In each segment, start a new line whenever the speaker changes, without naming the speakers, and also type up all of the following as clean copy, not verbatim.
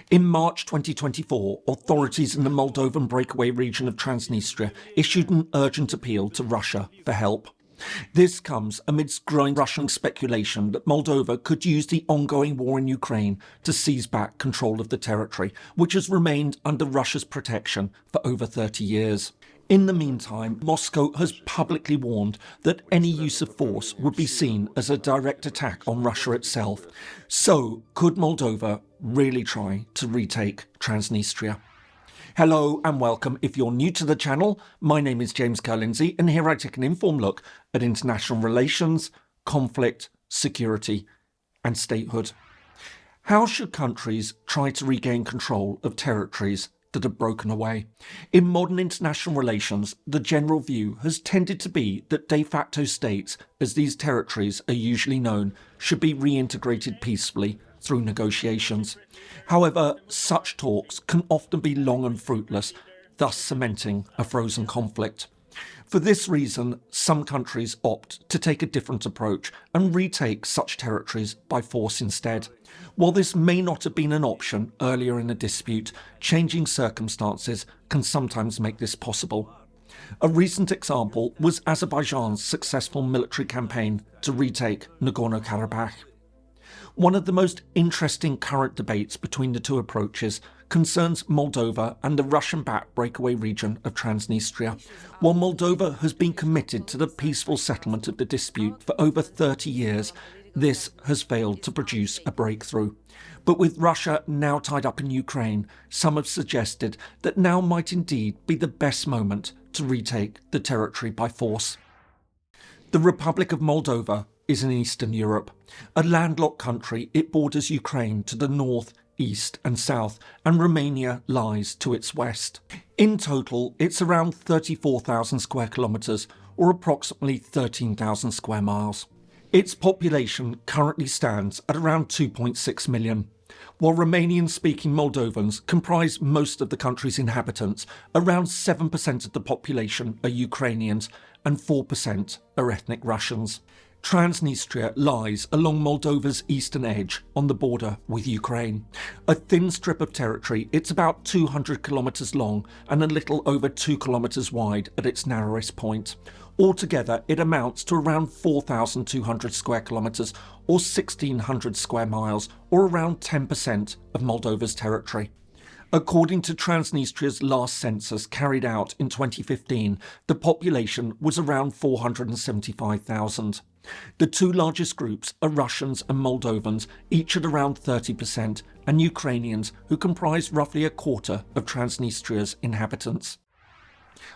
In March 2024, authorities in the Moldovan breakaway region of Transnistria issued an urgent appeal to Russia for help. This comes amidst growing Russian speculation that Moldova could use the ongoing war in Ukraine to seize back control of the territory, which has remained under Russia's protection for over 30 years. In the meantime, Moscow has publicly warned that any use of force would be seen as a direct attack on Russia itself. So, could Moldova really try to retake Transnistria? Hello and welcome. If you're new to the channel, my name is James Kerr-Lindsay, and here I take an informed look at international relations, conflict, security and statehood. How should countries try to regain control of territories that are broken away? In modern international relations, the general view has tended to be that de facto states, as these territories are usually known, should be reintegrated peacefully through negotiations. However, such talks can often be long and fruitless, thus cementing a frozen conflict. For this reason, some countries opt to take a different approach and retake such territories by force instead. While this may not have been an option earlier in a dispute, changing circumstances can sometimes make this possible. A recent example was Azerbaijan's successful military campaign to retake Nagorno-Karabakh. One of the most interesting current debates between the two approaches concerns Moldova and the Russian-backed breakaway region of Transnistria. While Moldova has been committed to the peaceful settlement of the dispute for over 30 years, this has failed to produce a breakthrough. But with Russia now tied up in Ukraine, some have suggested that now might indeed be the best moment to retake the territory by force. The Republic of Moldova is in Eastern Europe. A landlocked country, it borders Ukraine to the north, east and south, and Romania lies to its west. In total, it's around 34,000 square kilometres, or approximately 13,000 square miles. Its population currently stands at around 2.6 million. While Romanian-speaking Moldovans comprise most of the country's inhabitants, around 7% of the population are Ukrainians and 4% are ethnic Russians. Transnistria lies along Moldova's eastern edge on the border with Ukraine. A thin strip of territory, it's about 200 kilometres long and a little over 2 kilometres wide at its narrowest point. Altogether, it amounts to around 4,200 square kilometres or 1,600 square miles, or around 10% of Moldova's territory. According to Transnistria's last census carried out in 2015, the population was around 475,000. The two largest groups are Russians and Moldovans, each at around 30%, and Ukrainians, who comprise roughly a quarter of Transnistria's inhabitants.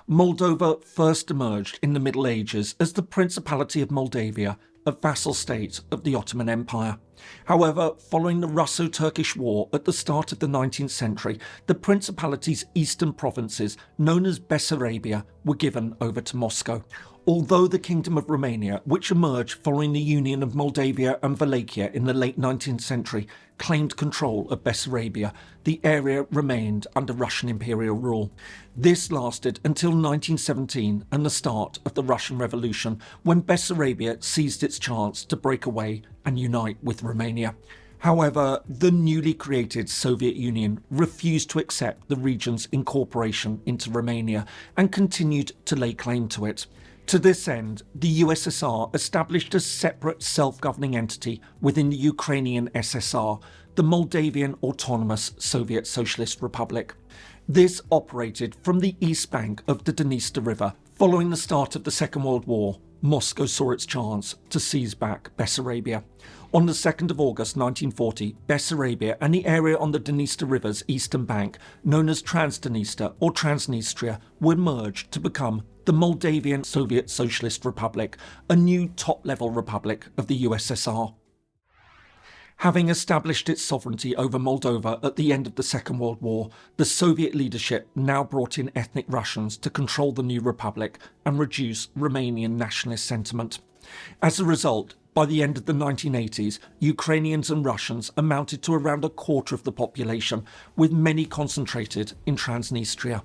Moldova first emerged in the Middle Ages as the Principality of Moldavia, a vassal state of the Ottoman Empire. However, following the Russo-Turkish War at the start of the 19th century, the Principality's eastern provinces, known as Bessarabia, were given over to Moscow. Although the Kingdom of Romania, which emerged following the union of Moldavia and Wallachia in the late 19th century, claimed control of Bessarabia, the area remained under Russian imperial rule. This lasted until 1917 and the start of the Russian Revolution, when Bessarabia seized its chance to break away and unite with Romania. However, the newly created Soviet Union refused to accept the region's incorporation into Romania and continued to lay claim to it. To this end, the USSR established a separate self-governing entity within the Ukrainian SSR, the Moldavian Autonomous Soviet Socialist Republic. This operated from the east bank of the Dniester River. Following the start of the Second World War, Moscow saw its chance to seize back Bessarabia. On the 2nd of August 1940, Bessarabia and the area on the Dniester River's eastern bank, known as Transdniester or Transnistria, were merged to become the Moldavian Soviet Socialist Republic, a new top-level republic of the USSR. Having established its sovereignty over Moldova at the end of the Second World War, the Soviet leadership now brought in ethnic Russians to control the new republic and reduce Romanian nationalist sentiment. As a result, by the end of the 1980s, Ukrainians and Russians amounted to around a quarter of the population, with many concentrated in Transnistria.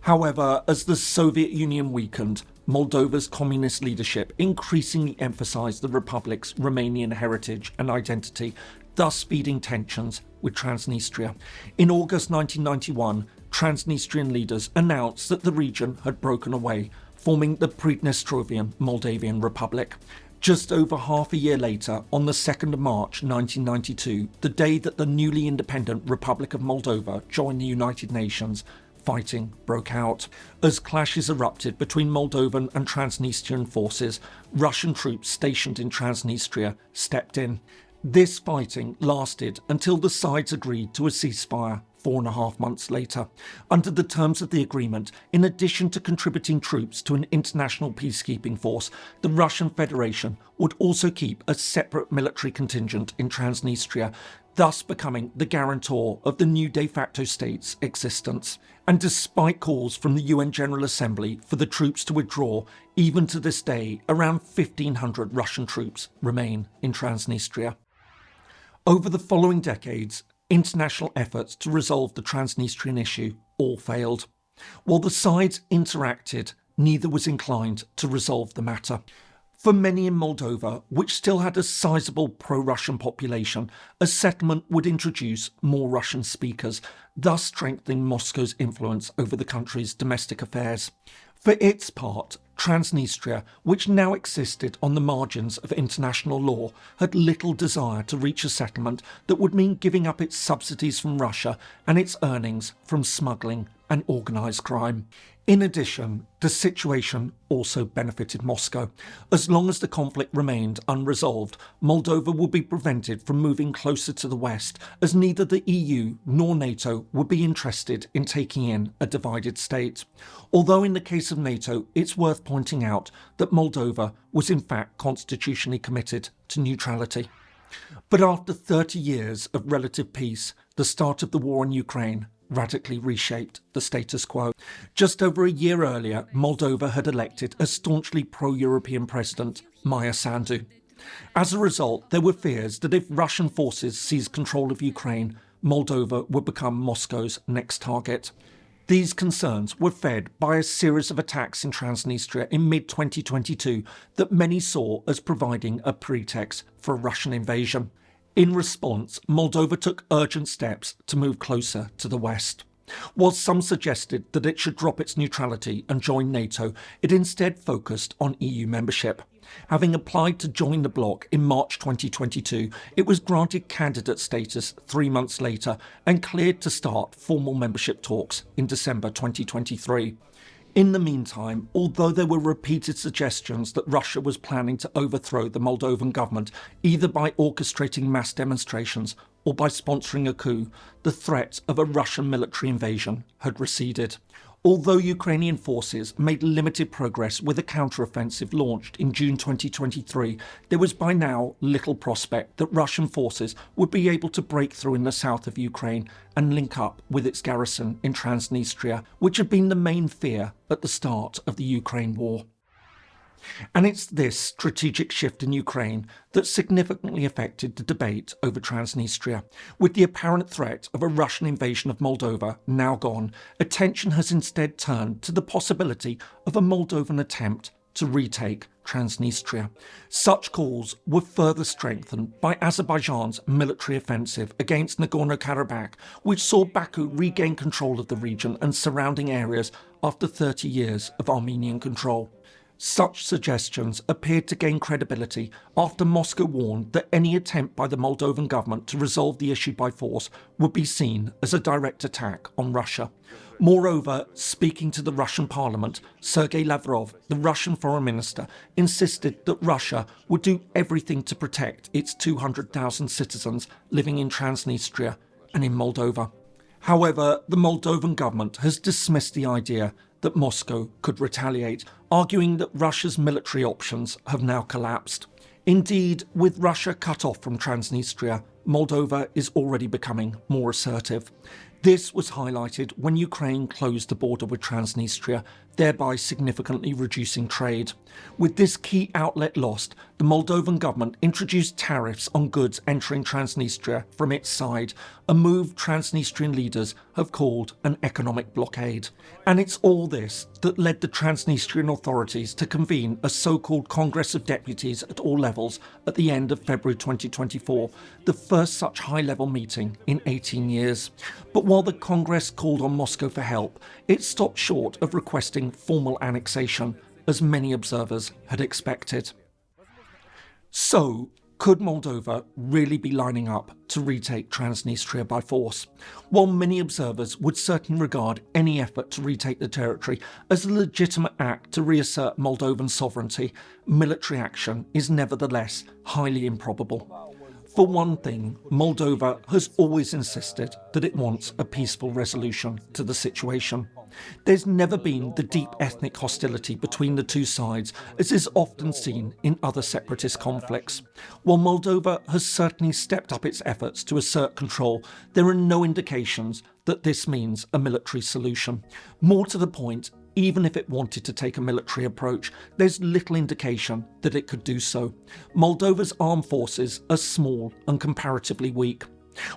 However, as the Soviet Union weakened, Moldova's communist leadership increasingly emphasized the republic's Romanian heritage and identity, thus feeding tensions with Transnistria. In August 1991, Transnistrian leaders announced that the region had broken away, forming the Pridnestrovian Moldavian Republic. Just over half a year later, on the 2nd of March 1992, the day that the newly independent Republic of Moldova joined the United Nations, fighting broke out. As clashes erupted between Moldovan and Transnistrian forces, Russian troops stationed in Transnistria stepped in. This fighting lasted until the sides agreed to a ceasefire 4.5 months later. Under the terms of the agreement, in addition to contributing troops to an international peacekeeping force, the Russian Federation would also keep a separate military contingent in Transnistria, thus becoming the guarantor of the new de facto state's existence. And despite calls from the UN General Assembly for the troops to withdraw, even to this day, around 1,500 Russian troops remain in Transnistria. Over the following decades, international efforts to resolve the Transnistrian issue all failed. While the sides interacted, neither was inclined to resolve the matter. For many in Moldova, which still had a sizable pro-Russian population, a settlement would introduce more Russian speakers, thus strengthening Moscow's influence over the country's domestic affairs. For its part, Transnistria, which now existed on the margins of international law, had little desire to reach a settlement that would mean giving up its subsidies from Russia and its earnings from smuggling and organised crime. In addition, the situation also benefited Moscow. As long as the conflict remained unresolved, Moldova would be prevented from moving closer to the West, as neither the EU nor NATO would be interested in taking in a divided state. Although in the case of NATO, it's worth pointing out that Moldova was in fact constitutionally committed to neutrality. But after 30 years of relative peace, the start of the war in Ukraine radically reshaped the status quo. Just over a year earlier, Moldova had elected a staunchly pro-European president, Maia Sandu. As a result, there were fears that if Russian forces seized control of Ukraine, Moldova would become Moscow's next target. These concerns were fed by a series of attacks in Transnistria in mid-2022 that many saw as providing a pretext for a Russian invasion. In response, Moldova took urgent steps to move closer to the West. While some suggested that it should drop its neutrality and join NATO, it instead focused on EU membership. Having applied to join the bloc in March 2022, it was granted candidate status 3 months later and cleared to start formal membership talks in December 2023. In the meantime, although there were repeated suggestions that Russia was planning to overthrow the Moldovan government, either by orchestrating mass demonstrations or by sponsoring a coup, the threat of a Russian military invasion had receded. Although Ukrainian forces made limited progress with a counteroffensive launched in June 2023, there was by now little prospect that Russian forces would be able to break through in the south of Ukraine and link up with its garrison in Transnistria, which had been the main fear at the start of the Ukraine war. And it's this strategic shift in Ukraine that significantly affected the debate over Transnistria. With the apparent threat of a Russian invasion of Moldova now gone, attention has instead turned to the possibility of a Moldovan attempt to retake Transnistria. Such calls were further strengthened by Azerbaijan's military offensive against Nagorno-Karabakh, which saw Baku regain control of the region and surrounding areas after 30 years of Armenian control. Such suggestions appeared to gain credibility after Moscow warned that any attempt by the Moldovan government to resolve the issue by force would be seen as a direct attack on Russia. Moreover, speaking to the Russian parliament, Sergei Lavrov, the Russian foreign minister, insisted that Russia would do everything to protect its 200,000 citizens living in Transnistria and in Moldova. However, the Moldovan government has dismissed the idea that Moscow could retaliate, arguing that Russia's military options have now collapsed. Indeed, with Russia cut off from Transnistria, Moldova is already becoming more assertive. This was highlighted when Ukraine closed the border with Transnistria, thereby significantly reducing trade. With this key outlet lost, the Moldovan government introduced tariffs on goods entering Transnistria from its side, a move Transnistrian leaders have called an economic blockade. And it's all this that led the Transnistrian authorities to convene a so-called Congress of Deputies at all levels at the end of February 2024, the first such high-level meeting in 18 years. But while the Congress called on Moscow for help, it stopped short of requesting formal annexation, as many observers had expected. So, could Moldova really be lining up to retake Transnistria by force? While many observers would certainly regard any effort to retake the territory as a legitimate act to reassert Moldovan sovereignty, military action is nevertheless highly improbable. For one thing, Moldova has always insisted that it wants a peaceful resolution to the situation. There's never been the deep ethnic hostility between the two sides, as is often seen in other separatist conflicts. While Moldova has certainly stepped up its efforts to assert control, there are no indications that this means a military solution. More to the point, even if it wanted to take a military approach, there's little indication that it could do so. Moldova's armed forces are small and comparatively weak.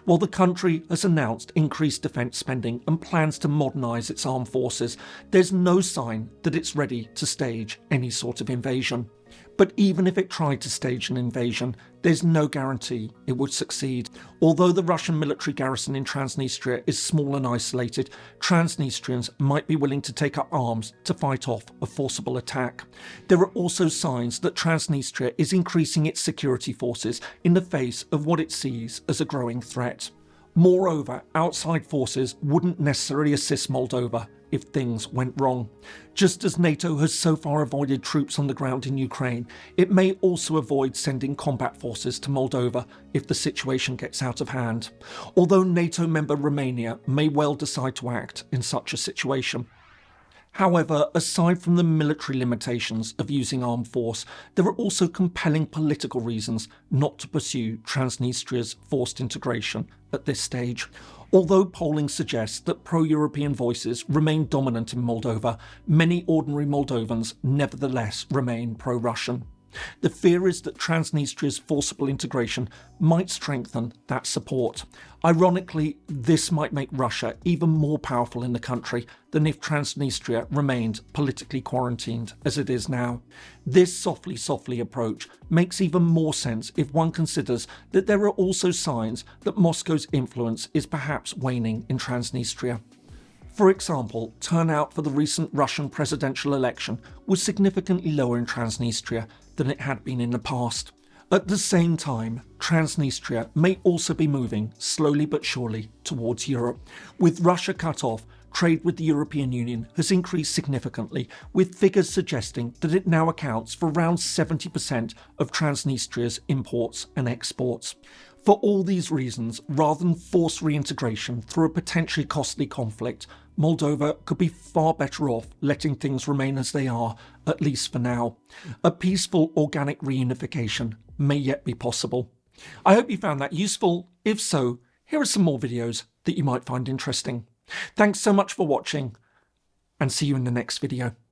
While the country has announced increased defence spending and plans to modernise its armed forces, there's no sign that it's ready to stage any sort of invasion. But even if it tried to stage an invasion, there's no guarantee it would succeed. Although the Russian military garrison in Transnistria is small and isolated, Transnistrians might be willing to take up arms to fight off a forcible attack. There are also signs that Transnistria is increasing its security forces in the face of what it sees as a growing threat. Moreover, outside forces wouldn't necessarily assist Moldova if things went wrong. Just as NATO has so far avoided troops on the ground in Ukraine, it may also avoid sending combat forces to Moldova if the situation gets out of hand. Although NATO member Romania may well decide to act in such a situation. However, aside from the military limitations of using armed force, there are also compelling political reasons not to pursue Transnistria's forced integration at this stage. Although polling suggests that pro-European voices remain dominant in Moldova, many ordinary Moldovans nevertheless remain pro-Russian. The fear is that Transnistria's forcible integration might strengthen that support. Ironically, this might make Russia even more powerful in the country than if Transnistria remained politically quarantined as it is now. This softly approach makes even more sense if one considers that there are also signs that Moscow's influence is perhaps waning in Transnistria. For example, turnout for the recent Russian presidential election was significantly lower in Transnistria than it had been in the past. At the same time, Transnistria may also be moving slowly but surely towards Europe. With Russia cut off, trade with the European Union has increased significantly, with figures suggesting that it now accounts for around 70% of Transnistria's imports and exports. For all these reasons, rather than force reintegration through a potentially costly conflict, Moldova could be far better off letting things remain as they are, at least for now. A peaceful, organic reunification may yet be possible. I hope you found that useful. If so, here are some more videos that you might find interesting. Thanks so much for watching, and see you in the next video.